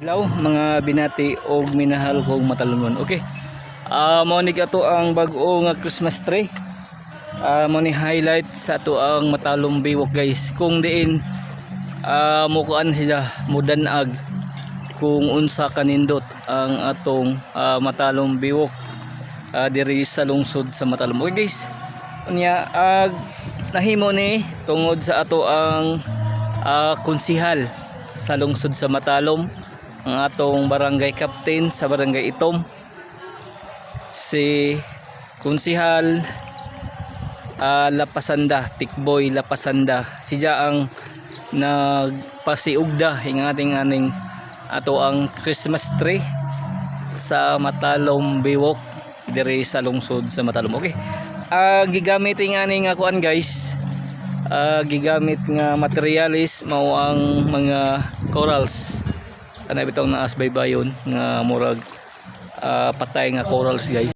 Hello mga binati og minahal kong matalungon. Okay. Mao ni ato ang bag-o nga Christmas tree. Mao ni highlight sa ato ang matalong biwok guys. Kung diin mukuan siya mudanag kung unsa kanindot ang atong matalong biwok diri sa lungsod sa Matalom. Okay guys. Unya nahimo ni tungod sa ato ang konsihal sa lungsod sa Matalom, ang atong barangay captain sa barangay Itom, si Konsihal Lapasanda, Tikboy Lapasanda. Siya ang nagpasiugda ng ating ato ang Christmas tree sa Matalom Biwok diri sa lungsod sa Matalom. Okay. Gigamit nga ni nga kuan guys. Gigamit nga materialis mao ang mga corals. Kanay bitaw na asbaybayon nga murag patay nga corals guys.